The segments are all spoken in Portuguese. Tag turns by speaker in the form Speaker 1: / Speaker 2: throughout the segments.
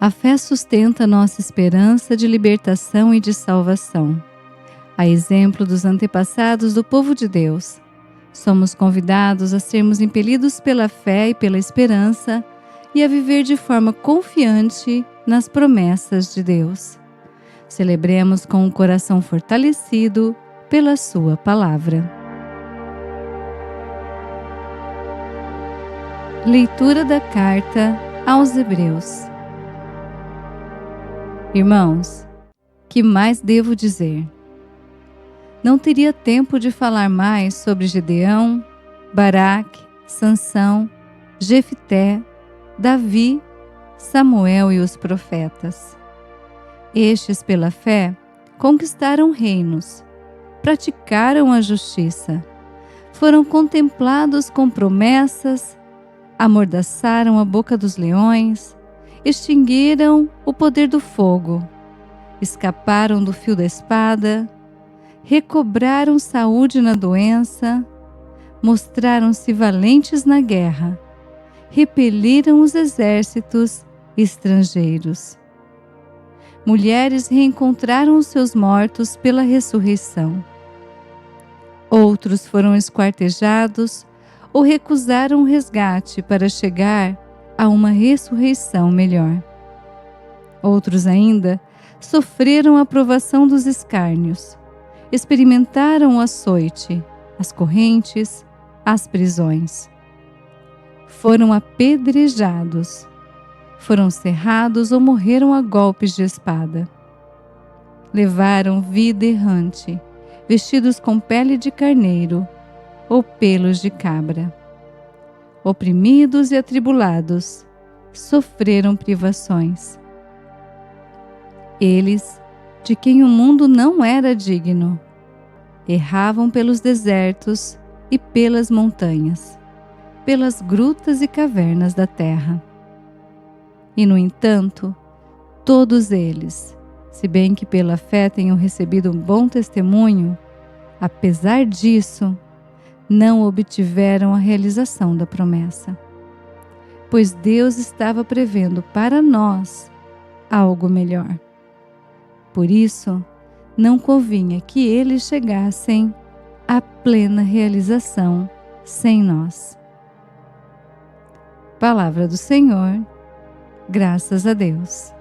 Speaker 1: A fé sustenta nossa esperança de libertação e de salvação. A exemplo dos antepassados do povo de Deus, somos convidados a sermos impelidos pela fé e pela esperança e a viver de forma confiante nas promessas de Deus. Celebremos com o coração fortalecido pela sua palavra. Leitura da carta aos Hebreus. Irmãos, que mais devo dizer? Não teria tempo de falar mais sobre Gedeão, Baraque, Sansão, Jefté, Davi, Samuel e os profetas. Estes, pela fé, conquistaram reinos, praticaram a justiça, foram contemplados com promessas, amordaçaram a boca dos leões, extinguiram o poder do fogo, escaparam do fio da espada, recobraram saúde na doença, mostraram-se valentes na guerra, repeliram os exércitos estrangeiros. Mulheres reencontraram os seus mortos pela ressurreição. Outros foram esquartejados ou recusaram o resgate para chegar a uma ressurreição melhor. Outros ainda sofreram a provação dos escárnios, experimentaram o açoite, as correntes, as prisões. Foram apedrejados, foram cerrados ou morreram a golpes de espada. Levaram vida errante, vestidos com pele de carneiro ou pelos de cabra. Oprimidos e atribulados, sofreram privações. Eles, de quem o mundo não era digno, erravam pelos desertos e pelas montanhas, pelas grutas e cavernas da terra. E, no entanto, todos eles, se bem que pela fé tenham recebido um bom testemunho, apesar disso, não obtiveram a realização da promessa, pois Deus estava prevendo para nós algo melhor. Por isso, não convinha que eles chegassem à plena realização sem nós. Palavra do Senhor, graças a Deus.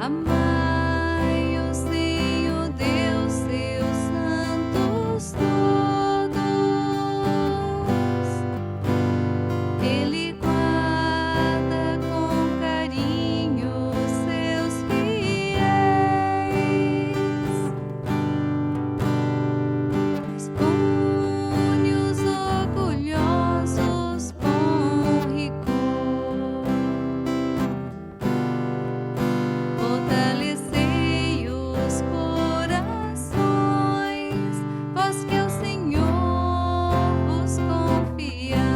Speaker 1: Amai o Senhor Deus, seus santos todos. Ele guarda com carinho seus fiéis. Expune os orgulhosos com rigor. Fortalecei os corações, vós que ao Senhor vos confiais.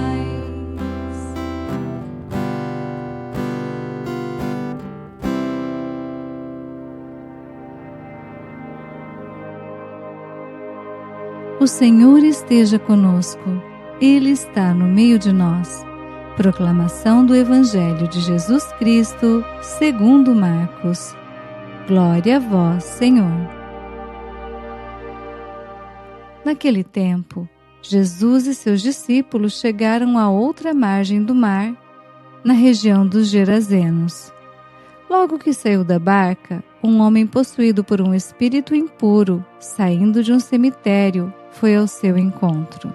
Speaker 1: O Senhor esteja conosco, Ele está no meio de nós. Proclamação do Evangelho de Jesus Cristo, segundo Marcos. Glória a vós, Senhor. Naquele tempo, Jesus e seus discípulos chegaram à outra margem do mar, na região dos Gerazenos. Logo que saiu da barca, um homem possuído por um espírito impuro, saindo de um cemitério, foi ao seu encontro.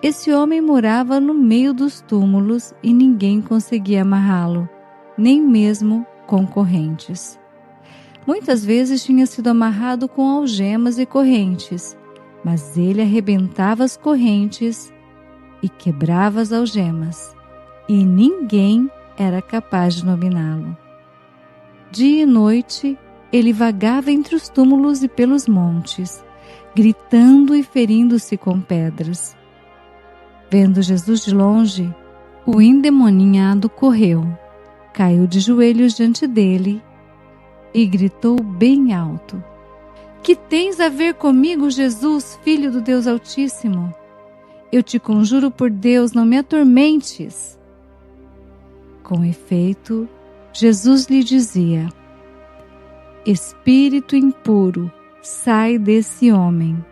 Speaker 1: Esse homem morava no meio dos túmulos e ninguém conseguia amarrá-lo, nem mesmo com correntes. Muitas vezes tinha sido amarrado com algemas e correntes, mas ele arrebentava as correntes e quebrava as algemas, e ninguém era capaz de dominá-lo. Dia e noite, ele vagava entre os túmulos e pelos montes, gritando e ferindo-se com pedras. Vendo Jesus de longe, o endemoninhado correu, caiu de joelhos diante dele e gritou bem alto: Que tens a ver comigo, Jesus, Filho do Deus Altíssimo? Eu te conjuro por Deus, não me atormentes. Com efeito, Jesus lhe dizia: Espírito impuro, sai desse homem.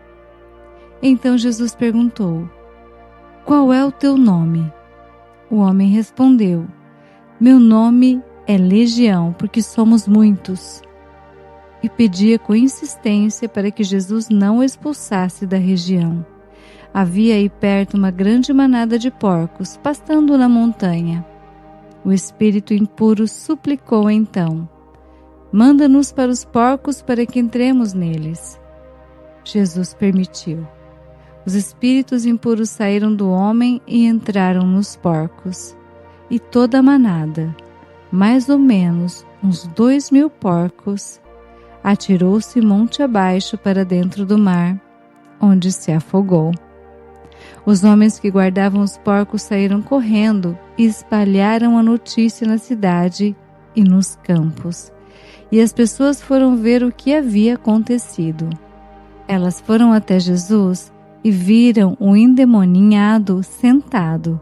Speaker 1: Então Jesus perguntou: Qual é o teu nome? O homem respondeu: Meu nome é Legião, porque somos muitos. E pedia com insistência para que Jesus não o expulsasse da região. Havia aí perto uma grande manada de porcos, pastando na montanha. O espírito impuro suplicou então: Manda-nos para os porcos para que entremos neles. Jesus permitiu. Os espíritos impuros saíram do homem e entraram nos porcos. E toda a manada, mais ou menos uns 2.000 porcos, atirou-se monte abaixo para dentro do mar, onde se afogou. Os homens que guardavam os porcos saíram correndo e espalharam a notícia na cidade e nos campos. E as pessoas foram ver o que havia acontecido. Elas foram até Jesus e viram o endemoninhado sentado,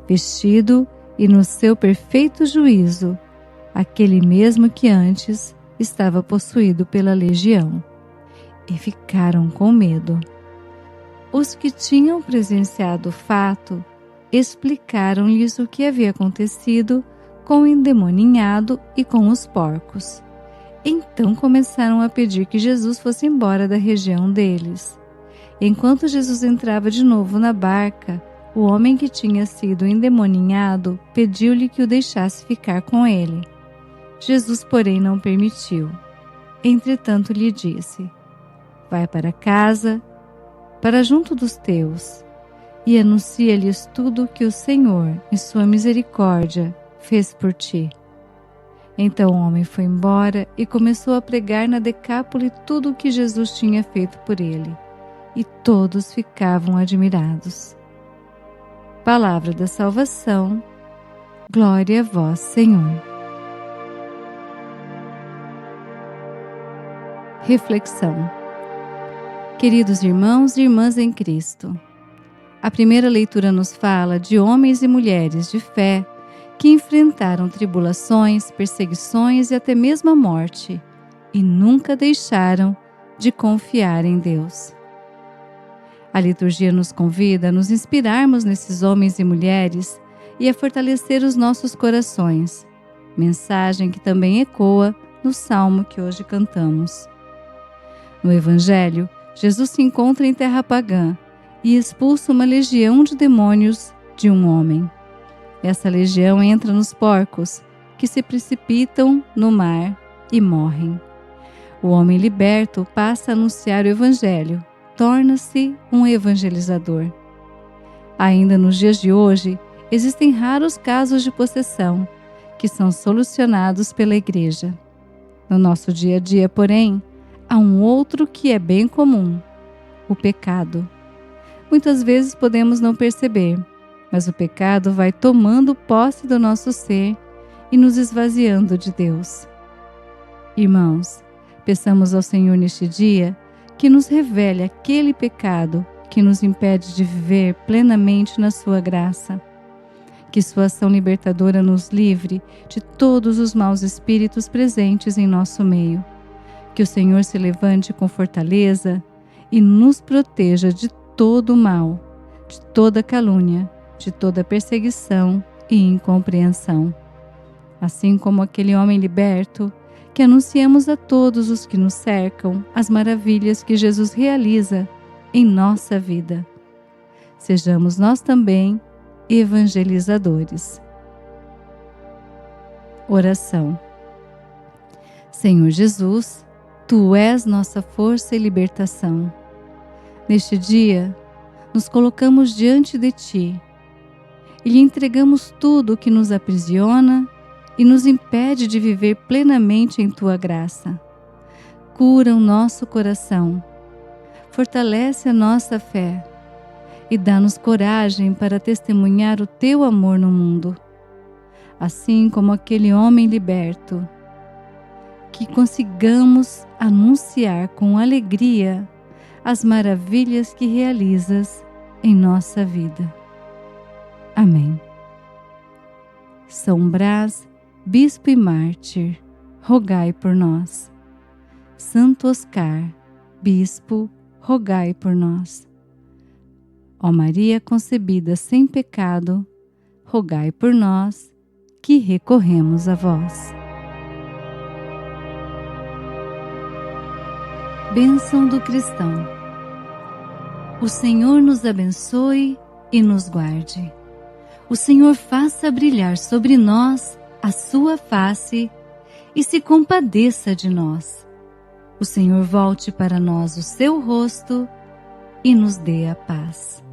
Speaker 1: vestido e no seu perfeito juízo, aquele mesmo que antes estava possuído pela legião. E ficaram com medo. Os que tinham presenciado o fato explicaram-lhes o que havia acontecido com o endemoninhado e com os porcos. Então começaram a pedir que Jesus fosse embora da região deles. Enquanto Jesus entrava de novo na barca, o homem que tinha sido endemoninhado pediu-lhe que o deixasse ficar com ele. Jesus, porém, não permitiu. Entretanto, lhe disse: Vai para casa, para junto dos teus, e anuncia-lhes tudo o que o Senhor, em sua misericórdia, fez por ti. Então o homem foi embora e começou a pregar na Decápole tudo o que Jesus tinha feito por ele, e todos ficavam admirados. Palavra da salvação, glória a vós, Senhor. Reflexão. Queridos irmãos e irmãs em Cristo, a primeira leitura nos fala de homens e mulheres de fé que enfrentaram tribulações, perseguições e até mesmo a morte, e nunca deixaram de confiar em Deus. A liturgia nos convida a nos inspirarmos nesses homens e mulheres e a fortalecer os nossos corações, mensagem que também ecoa no salmo que hoje cantamos. No Evangelho, Jesus se encontra em terra pagã e expulsa uma legião de demônios de um homem. Essa legião entra nos porcos, que se precipitam no mar e morrem. O homem liberto passa a anunciar o Evangelho, torna-se um evangelizador. Ainda nos dias de hoje, existem raros casos de possessão, que são solucionados pela Igreja. No nosso dia a dia, porém, há um outro que é bem comum: o pecado. Muitas vezes podemos não perceber, mas o pecado vai tomando posse do nosso ser e nos esvaziando de Deus. Irmãos, peçamos ao Senhor neste dia que nos revele aquele pecado que nos impede de viver plenamente na sua graça. Que sua ação libertadora nos livre de todos os maus espíritos presentes em nosso meio. Que o Senhor se levante com fortaleza e nos proteja de todo o mal, de toda calúnia, de toda perseguição e incompreensão. Assim como aquele homem liberto, que anunciemos a todos os que nos cercam as maravilhas que Jesus realiza em nossa vida. Sejamos nós também evangelizadores. Oração. Senhor Jesus, Tu és nossa força e libertação. Neste dia, nos colocamos diante de Ti e lhe entregamos tudo o que nos aprisiona e nos impede de viver plenamente em Tua graça. Cura o nosso coração, fortalece a nossa fé e dá-nos coragem para testemunhar o Teu amor no mundo. Assim como aquele homem liberto, que consigamos anunciar com alegria as maravilhas que realizas em nossa vida. Amém. São Brás, Bispo e Mártir, rogai por nós. Santo Oscar, Bispo, rogai por nós. Ó Maria concebida sem pecado, rogai por nós, que recorremos a vós. Bênção do cristão. O Senhor nos abençoe e nos guarde. O Senhor faça brilhar sobre nós a sua face e se compadeça de nós. O Senhor volte para nós o seu rosto e nos dê a paz.